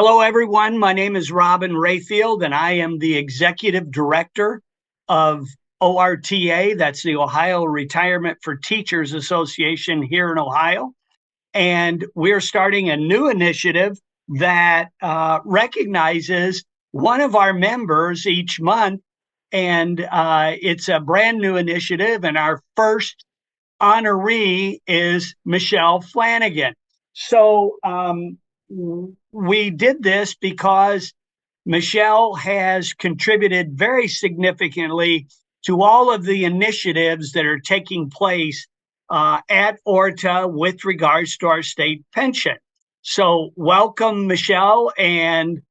Hello, everyone. My name is Robin Rayfield, and I am the Executive Director of ORTA. That's the Ohio Retirement for Teachers Association here in Ohio. And we're starting a new initiative that recognizes one of our members each month. And it's a brand new initiative. And our first honoree is Michelle Flanigan. So we did this because Michelle has contributed very significantly to all of the initiatives that are taking place at ORTA with regards to our state pension. So welcome, Michelle, and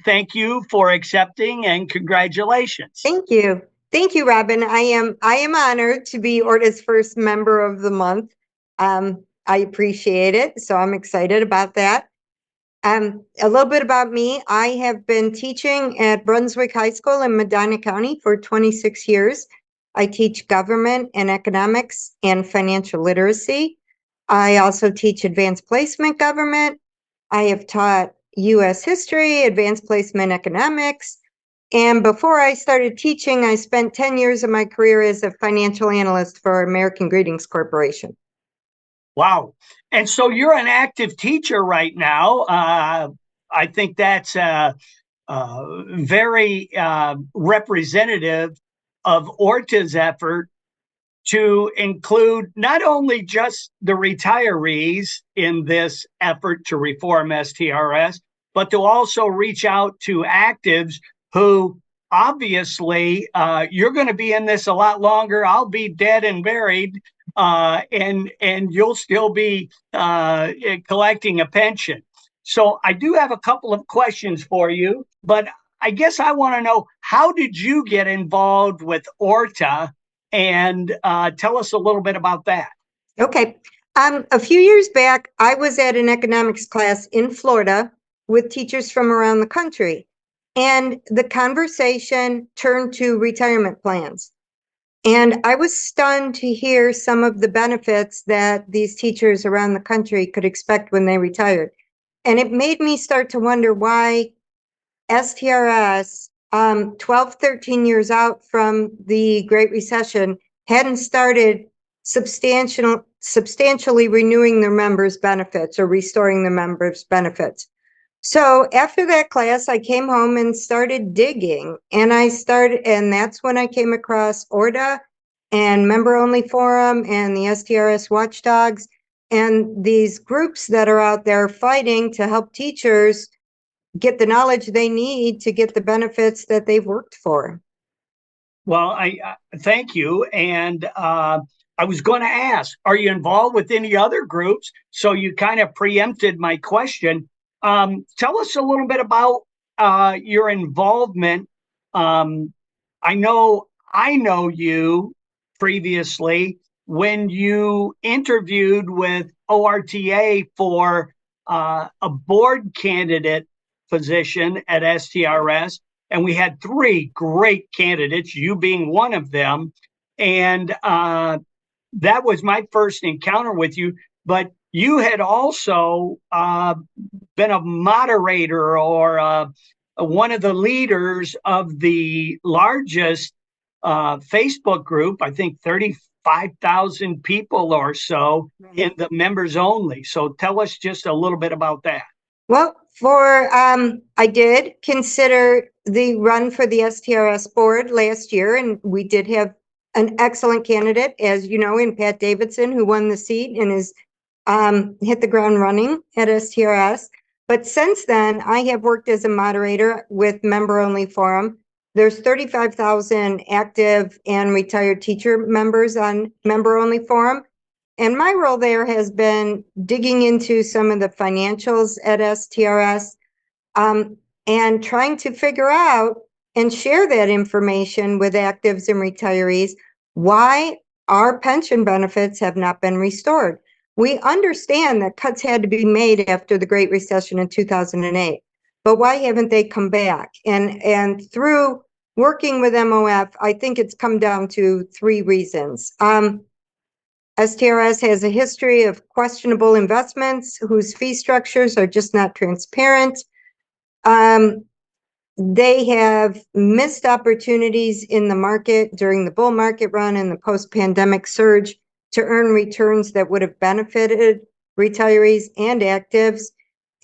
thank you for accepting, and congratulations. Thank you. Thank you, Robin. I am honored to be ORTA's first member of the month. I appreciate it, so I'm excited about that. A little bit about me. I have been teaching at Brunswick High School in Medina County for 26 years. I teach government and economics and financial literacy. I also teach advanced placement government. I have taught U.S. history, advanced placement economics. And before I started teaching, I spent 10 years of my career as a financial analyst for American Greetings Corporation. Wow. And so you're an active teacher right now. I think that's very representative of ORTA's effort to include not only just the retirees in this effort to reform STRS, but to also reach out to actives who obviously you're going to be in this a lot longer. I'll be dead and buried, and you'll still be collecting a pension. So I do have a couple of questions for you, but I guess I want to know, how did you get involved with ORTA? And tell us a little bit about that. Okay. A few years back, I was at an economics class in Florida with teachers from around the country. And the conversation turned to retirement plans. And I was stunned to hear some of the benefits that these teachers around the country could expect when they retired. And it made me start to wonder why STRS, 12, 13 years out from the Great Recession, hadn't started substantially renewing their members' benefits or restoring their members' benefits. So after that class, I came home and started digging, and that's when I came across ORTA and Member Only Forum and the STRS Watchdogs and these groups that are out there fighting to help teachers get the knowledge they need to get the benefits that they've worked for. Well, I thank you. And I was going to ask, are you involved with any other groups? So you kind of preempted my question. Tell us a little bit about your involvement. I know you previously when you interviewed with ORTA for a board candidate position at STRS, and we had 3 great candidates, you being one of them. And that was my first encounter with you. But you had also been a moderator or one of the leaders of the largest Facebook group, I think 35,000 people or so in the members only. So tell us just a little bit about that. Well, I did consider the run for the STRS board last year, and we did have an excellent candidate, as you know, in Pat Davidson, who won the seat and is hit the ground running at STRS. But since then, I have worked as a moderator with Member Only Forum. There's 35,000 active and retired teacher members on Member Only Forum. And my role there has been digging into some of the financials at STRS and trying to figure out and share that information with actives and retirees, why our pension benefits have not been restored. We understand that cuts had to be made after the Great Recession in 2008, but why haven't they come back? And through working with MOF, I think it's come down to 3 reasons. STRS has a history of questionable investments whose fee structures are just not transparent. They have missed opportunities in the market during the bull market run and the post-pandemic surge to earn returns that would have benefited retirees and actives,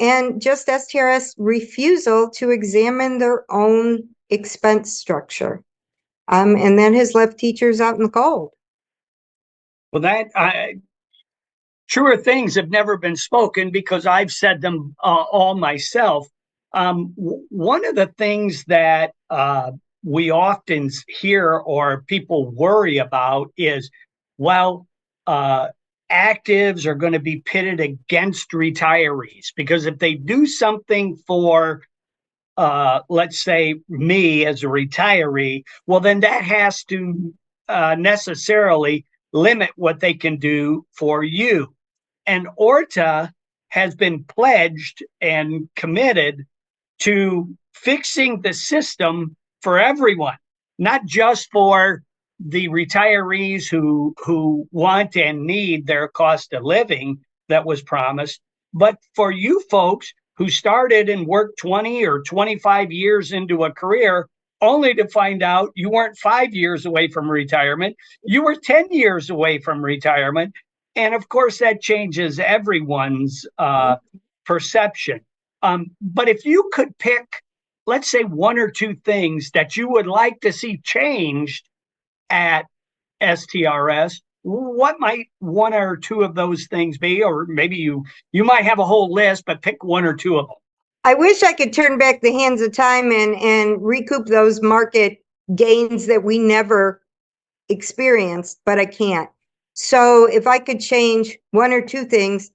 and just STRS refusal to examine their own expense structure. And that has left teachers out in the cold. Well, truer things have never been spoken because I've said them all myself. One of the things that we often hear or people worry about is, well, actives are going to be pitted against retirees because if they do something for, let's say, me as a retiree, well, then that has to necessarily limit what they can do for you. And ORTA has been pledged and committed to fixing the system for everyone, not just for the retirees who want and need their cost of living that was promised, but for you folks who started and worked 20 or 25 years into a career only to find out you weren't 5 years away from retirement, you were 10 years away from retirement. And of course, that changes everyone's perception. But if you could pick, let's say, one or two things that you would like to see changed at STRS, what might one or two of those things be? Or maybe you might have a whole list, but pick one or two of them. I wish I could turn back the hands of time and recoup those market gains that we never experienced, but I can't. So if I could change one or two things,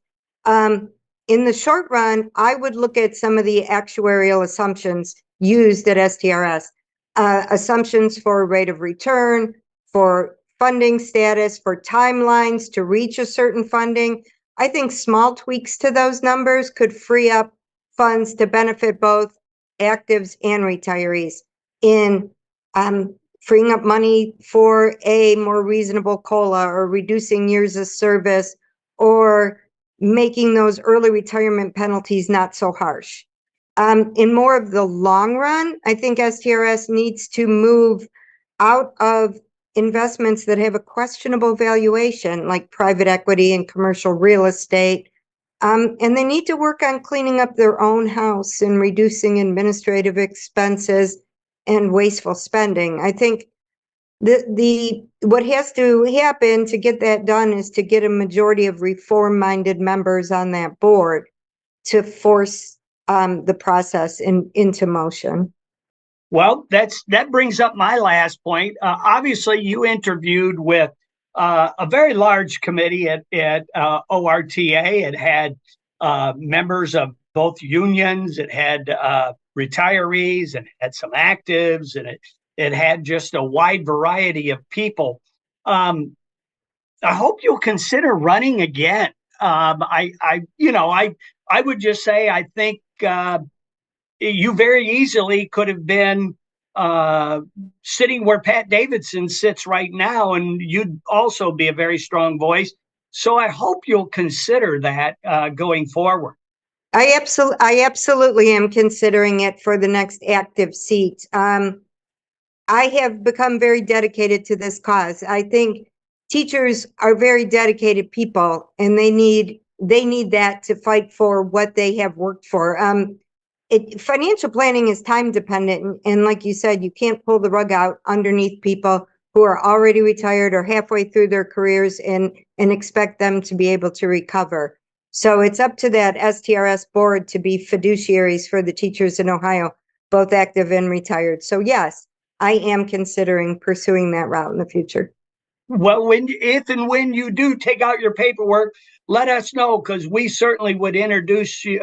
in the short run, I would look at some of the actuarial assumptions used at STRS. Assumptions for rate of return, for funding status, for timelines to reach a certain funding. I think small tweaks to those numbers could free up funds to benefit both actives and retirees in freeing up money for a more reasonable COLA or reducing years of service or making those early retirement penalties not so harsh. In more of the long run, I think STRS needs to move out of investments that have a questionable valuation, like private equity and commercial real estate. And they need to work on cleaning up their own house and reducing administrative expenses and wasteful spending. I think what has to happen to get that done is to get a majority of reform-minded members on that board to force the process into motion. Well, that brings up my last point. Obviously, you interviewed with a very large committee at ORTA. It had members of both unions. It had retirees, and it had some actives, and it had just a wide variety of people. I hope you'll consider running again. I would just say I think you very easily could have been sitting where Pat Davidson sits right now, and you'd also be a very strong voice. So I hope you'll consider that going forward. I absolutely am considering it for the next active seat. I have become very dedicated to this cause. I think teachers are very dedicated people, and they need that to fight for what they have worked for. Financial planning is time dependent, and like you said, you can't pull the rug out underneath people who are already retired or halfway through their careers and expect them to be able to recover. So it's up to that STRS board to be fiduciaries for the teachers in Ohio, both active and retired. So yes, I am considering pursuing that route in the future. Well, if and when you do take out your paperwork, let us know, because we certainly would introduce you,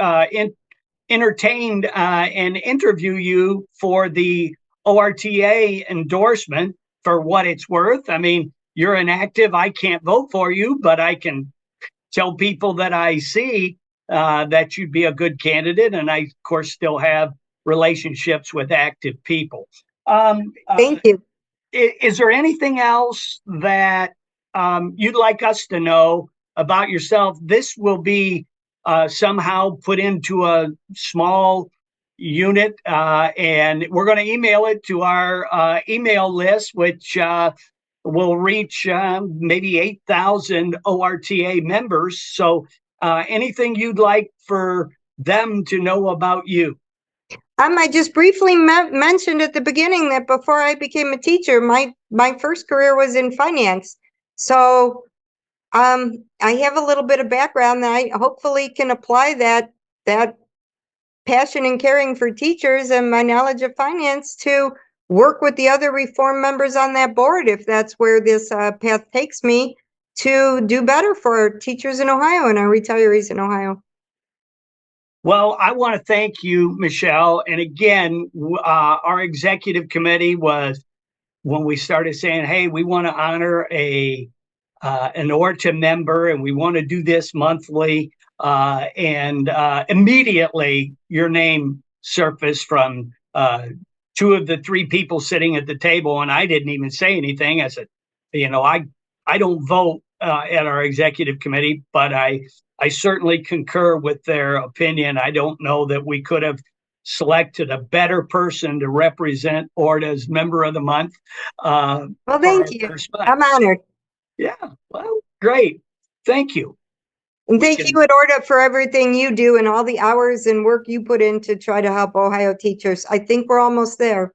entertained and interview you for the ORTA endorsement for what it's worth. I mean, you're an active. I can't vote for you, but I can tell people that I see that you'd be a good candidate. And I, of course, still have relationships with active people. Thank you. Is there anything else that you'd like us to know about yourself, this will be somehow put into a small unit, and we're going to email it to our email list, which will reach maybe 8,000 ORTA members. So anything you'd like for them to know about you? I just briefly mentioned at the beginning that before I became a teacher, my first career was in finance. So I have a little bit of background that I hopefully can apply that passion and caring for teachers and my knowledge of finance to work with the other reform members on that board, if that's where this path takes me, to do better for teachers in Ohio and our retirees in Ohio. Well, I want to thank you, Michelle. And again, our executive committee was, when we started saying, hey, we want to honor an ORTA member and we want to do this monthly, and immediately your name surfaced from two of the three people sitting at the table, and I didn't even say anything. I said, I don't vote at our executive committee, but I certainly concur with their opinion. I don't know that we could have selected a better person to represent ORTA's Member of the Month. Well, thank you. I'm honored. Yeah, well, great. Thank you. And thank you at ORTA for everything you do and all the hours and work you put in to try to help Ohio teachers. I think we're almost there.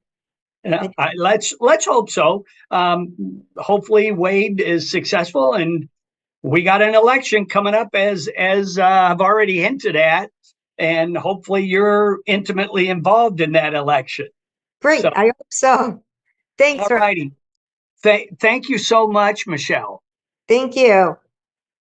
Let's hope so. Hopefully Wade is successful, and we got an election coming up, as I've already hinted at, and hopefully you're intimately involved in that election. Great, I hope so. Thanks. All righty. Thank you so much, Michelle. Thank you.